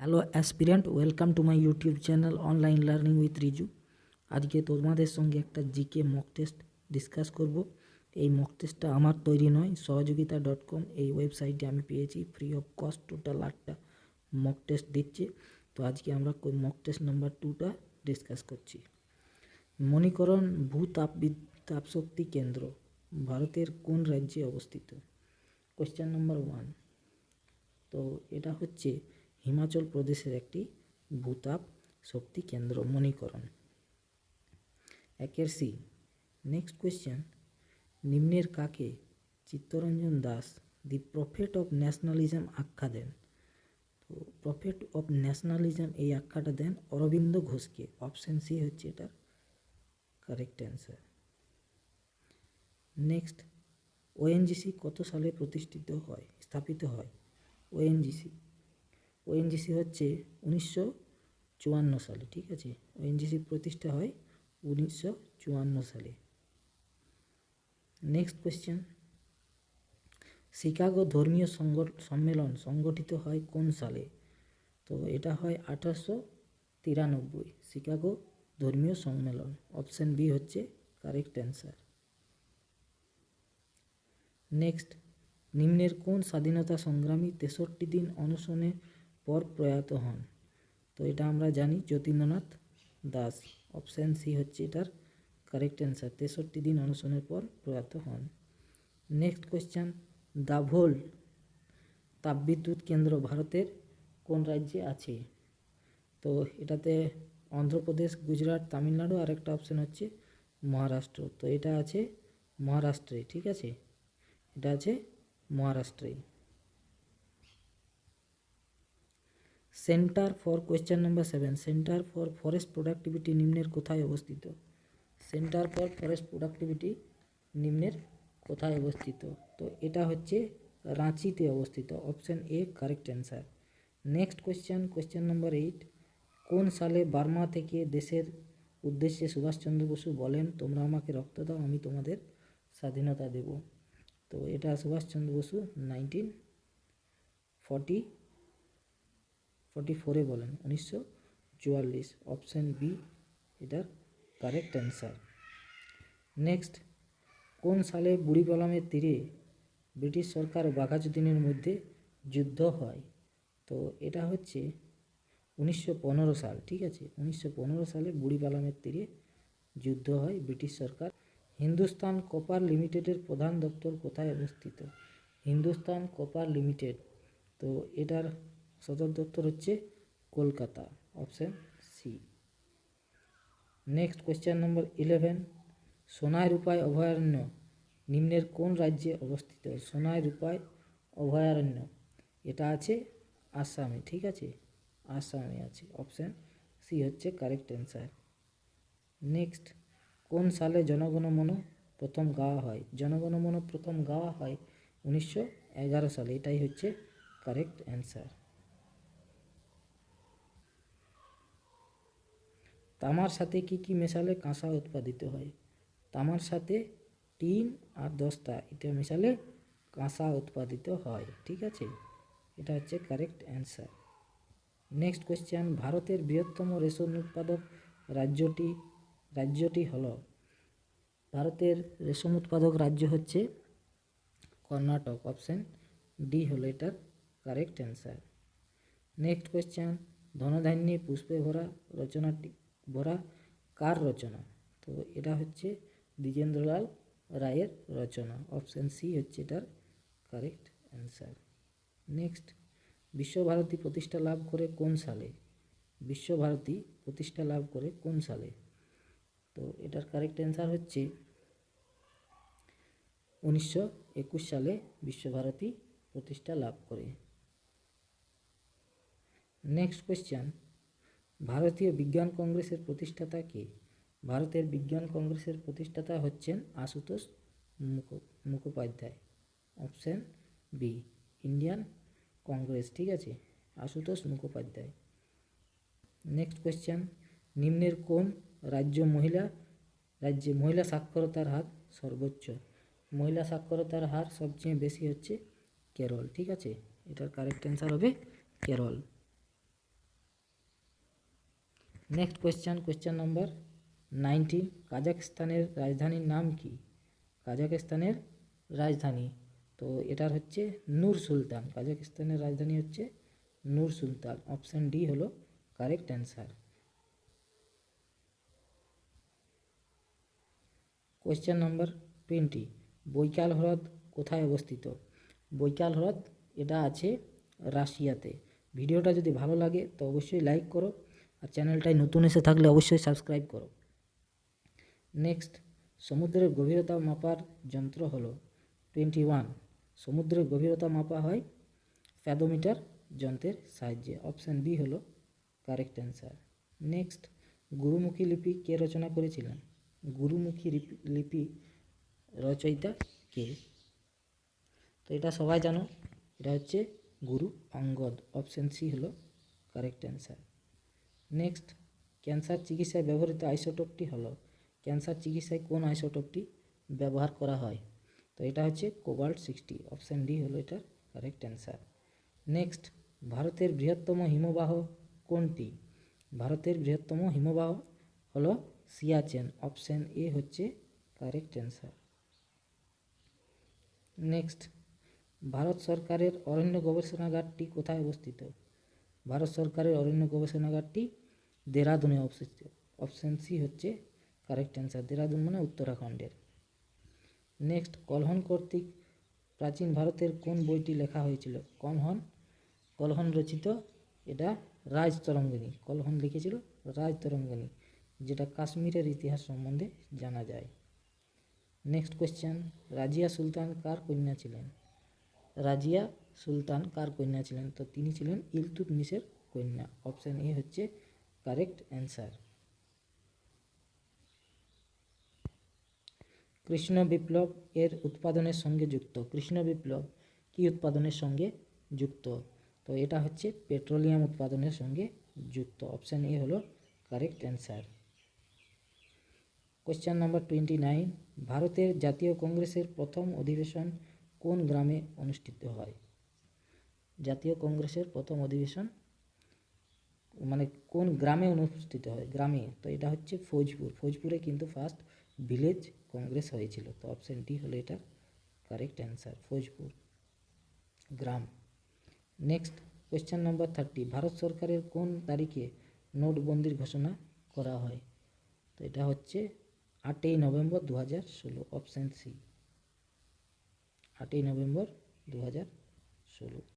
Hello aspirant, welcome to my YouTube channel online learning with Riju. আজকে তোমাদের সঙ্গে একটা জিকে মক টেস্ট ডিসকাস করব। এই মক টেস্টটা আমার তৈরি নয়, সহযোগিতা.com এই ওয়েবসাইটে আমি পেয়েছি ফ্রি অফ কস্ট। টোটাল 8টা মক টেস্ট দিচ্ছে। তো আজকে আমরা মক টেস্ট নাম্বার 2টা ডিসকাস করছি। মণিকরণ তাপশক্তি কেন্দ্র ভারতের কোন রাজ্যে অবস্থিত? Question number 1। তো এটা হচ্ছে হিমাচল প্রদেশের একটি ভূতাপ শক্তি কেন্দ্র মণিকরণ। 1 সি। নেক্সট কোয়েশ্চেন, নিম্নের কাকে চিত্তরঞ্জন দাস দি প্রফেট অফ ন্যাশনালিজম আখ্যা দেন? তো প্রফেট অফ ন্যাশনালিজম এই আখ্যাটা দেন অরবিন্দ ঘোষকে। অপশন সি হচ্ছে এটার কারেক্ট অ্যান্সার। নেক্সট, ওএনজিসি কত সালে স্থাপিত হয়? ওএনজিসি হচ্ছে 1954 সালে, ঠিক আছে। ওএনজিসি প্রতিষ্ঠা হয় 1954 সালে। নেক্সট কোয়েশ্চেন, শিকাগো ধর্মীয় সম্মেলন সংগঠিত হয় কোন সালে? তো এটা হয় 1893, শিকাগো ধর্মীয় সম্মেলন। অপশন বি হচ্ছে কারেক্ট অ্যান্সার। নেক্সট, নিম্নের কোন স্বাধীনতা সংগ্রামী 63 দিন অনশনের পর প্রয়াত হন? তো এটা আমরা জানি যতীন্দ্রনাথ দাস। অপশান সি হচ্ছে এটার কারেক্ট অ্যান্সার, 63 দিন অনশনের পর প্রয়াত হন। নেক্সট কোয়েশ্চেন, দাভোল তাপবিদ্যুৎ কেন্দ্র ভারতের কোন রাজ্যে আছে? তো এটাতে অন্ধ্রপ্রদেশ, গুজরাট, তামিলনাড়ু, আর একটা অপশান হচ্ছে মহারাষ্ট্র। তো এটা আছে মহারাষ্ট্রে, ঠিক আছে, এটা আছে মহারাষ্ট্রে। Centre for question number 7, centre for forest productivity নিম্নের কোথায় অবস্থিত? সেন্টার ফর ফরেস্ট প্রোডাক্টিভিটি নিম্নের কোথায় অবস্থিত? তো এটা হচ্ছে রাঁচিতে অবস্থিত। Option A correct answer. Next question number 8, কোন সালে বার্মা থেকে দেশের উদ্দেশ্যে সুভাষচন্দ্র বসু বলেন, তোমরা আমাকে রক্ত দাও, আমি তোমাদের স্বাধীনতা দেব? তো এটা সুভাষচন্দ্র বসু 1944 বলেন, 1944। অপশান বি এটার কারেক্ট অ্যান্সার। নেক্সট, কোন সালে বুড়িপালামের তীরে ব্রিটিশ সরকার ও বাঘাযতীনের মধ্যে যুদ্ধ হয়? তো এটা হচ্ছে 1915 সাল, ঠিক আছে, 1915 সালে বুড়িপালামের তীরে যুদ্ধ হয় ব্রিটিশ সরকার। হিন্দুস্তান কপার লিমিটেডের প্রধান দপ্তর কোথায় অবস্থিত? হিন্দুস্তান কপার লিমিটেড, তো এটার সদর দপ্তর হচ্ছে Kolkata. Option C. Next question number 11, Sonai Rupai অভয়ারণ্য নিম্নের কোন রাজ্যে অবস্থিত? সোনাই রূপায় অভয়ারণ্য এটা আছে আসামে, ঠিক আছে, আসামে আছে। অপশান সি হচ্ছে কারেক্ট অ্যান্সার। নেক্সট, কোন সালে জনগণমন প্রথম গাওয়া হয়? জনগণমন প্রথম গাওয়া হয় 1911 সালে, এটাই হচ্ছে কারেক্ট অ্যান্সার। তামার সাথে কি কি মেশালে কাঁসা উৎপাদিত হয়? তামার সাথে টিন আর দস্তা এটা মেশালে কাঁসা উৎপাদিত হয়, ঠিক আছে, এটা হচ্ছে কারেক্ট অ্যান্সার। নেক্সট কোয়েশ্চেন, ভারতের বৃহত্তম রেশম উৎপাদক রাজ্যটি হলো? ভারতের রেশম উৎপাদক রাজ্য হচ্ছে কর্ণাটক। অপশান ডি হলো এটার কারেক্ট অ্যান্সার। নেক্সট কোয়েশ্চেন, ধনধান্যে পুষ্পে ভরা কার রচনা? তো এটা হচ্ছে দ্বিজেন্দ্রলাল রায়ের রচনা। অপশান সি হচ্ছে এটার কারেক্ট অ্যান্সার। নেক্সট, বিশ্বভারতী প্রতিষ্ঠা লাভ করে কোন সালে? বিশ্বভারতী প্রতিষ্ঠা লাভ করে কোন সালে? তো এটার কারেক্ট অ্যান্সার হচ্ছে 1921 সালে বিশ্বভারতী প্রতিষ্ঠা লাভ করে। নেক্সট কোয়েশ্চেন, ভারতীয় বিজ্ঞান কংগ্রেসের প্রতিষ্ঠাতা কে? ভারতের বিজ্ঞান কংগ্রেসের প্রতিষ্ঠাতা হচ্ছেন Ashutosh Mukhopadhyay. Option B Indian Congress, ঠিক আছে, আশুতোষ মুখোপাধ্যায়। নেক্সট কোয়েশ্চেন, নিম্নের কোন রাজ্যে মহিলা সাক্ষরতার হার সর্বোচ্চ? মহিলা সাক্ষরতার হার সবচেয়ে বেশি হচ্ছে কেরল, ঠিক আছে, এটার কারেক্ট অ্যান্সার হবে কেরল। নেক্সট কোয়েশ্চেন নাম্বার 19, কাজাখস্তানের রাজধানীর নাম কি? কাজাখস্তানের রাজধানী, তো এটার হচ্ছে নূর সুলতান। কাজাখস্তানের রাজধানী হচ্ছে নূর সুলতান। অপশান ডি হলো কারেক্ট অ্যান্সার। কোয়েশ্চেন নাম্বার 20, বৈকাল হ্রদ কোথায় অবস্থিত? বৈকাল হ্রদ এটা আছে রাশিয়াতে। ভিডিওটা যদি ভালো লাগে তো অবশ্যই লাইক করো, আর চ্যানেলটায় নতুন এসে থাকলে অবশ্যই সাবস্ক্রাইব করো। নেক্সট, সমুদ্রের গভীরতা মাপার যন্ত্র হলো 21, সমুদ্রের গভীরতা মাপা হয় ফ্যাদোমিটার যন্ত্রের সাহায্যে। অপশান বি হলো কারেক্ট অ্যান্সার। নেক্সট, গুরুমুখী লিপি কে রচনা করেছিলেন? গুরুমুখী লিপি রচয়িতা কে? তো এটা সবাই জানো, এটা হচ্ছে গুরু অঙ্গদ। অপশান সি হলো কারেক্ট অ্যান্সার। নেক্সট, ক্যান্সার চিকিৎসায় ব্যবহৃত আইসোটোপটি হলো, ক্যান্সার চিকিৎসায় কোন আইসোটোপটি ব্যবহার করা হয়? তো এটা হচ্ছে কোবাল্ট-60। অপশান ডি হলো এটার কারেক্ট অ্যান্সার। নেক্সট, ভারতের বৃহত্তম হিমবাহ কোনটি? ভারতের বৃহত্তম হিমবাহ হলো সিয়াচেন। অপশান এ হচ্ছে কারেক্ট অ্যান্সার। নেক্সট, ভারত সরকারের অরণ্য গবেষণাগারটি কোথায় অবস্থিত? ভারত সরকারের অরণ্য গবেষণাগারটি দেরাদুনে অবস্থিত। অপশান সি হচ্ছে কারেক্ট অ্যান্সার। দেরাদুন মানে উত্তরাখণ্ডের। নেক্সট, কলহন কর্তৃক প্রাচীন ভারতের কোন বইটি লেখা হয়েছিল? কলহন রচিত এটা রাজতরঙ্গিনী। কলহন লিখেছিল রাজতরঙ্গিনী, যেটা কাশ্মীরের ইতিহাস সম্বন্ধে জানা যায়। নেক্সট কোয়েশ্চেন, রাজিয়া সুলতান কার কন্যা ছিলেন? রাজিয়া সুলতান কার কন্যা ছিলেন? তো তিনি ছিলেন ইলতুৎমিশের কন্যা। অপশান এ হচ্ছে কারেক্ট অ্যান্সার। কৃষ্ণ বিপ্লব এর উৎপাদনের সঙ্গে যুক্ত। কৃষ্ণ বিপ্লব কি উৎপাদনের সঙ্গে যুক্ত? তো এটা হচ্ছে পেট্রোলিয়াম উৎপাদনের সঙ্গে যুক্ত। অপশান এ হলো কারেক্ট অ্যান্সার। কোয়েশ্চেন নাম্বার 29, ভারতের জাতীয় কংগ্রেসের প্রথম অধিবেশন কোন গ্রামে অনুষ্ঠিত হয়? জাতীয় কংগ্রেসের প্রথম অধিবেশন মানে কোন গ্রামে অনুষ্ঠিত হয়? গ্রামে, তো এটা হচ্ছে ফৌজপুর। ফৌজপুরে কিন্তু ফার্স্ট ভিলেজ কংগ্রেস হয়েছিল। তো অপশান ডি হলো এটা কারেক্ট অ্যান্সার, ফৌজপুর গ্রাম। নেক্সট, কোয়েশ্চেন নাম্বার 30, ভারত সরকারের কোন তারিখে নোটবন্দির ঘোষণা করা হয়? তো এটা হচ্ছে 8ই নভেম্বর 2016। অপশান সি 8ই নভেম্বর 2016।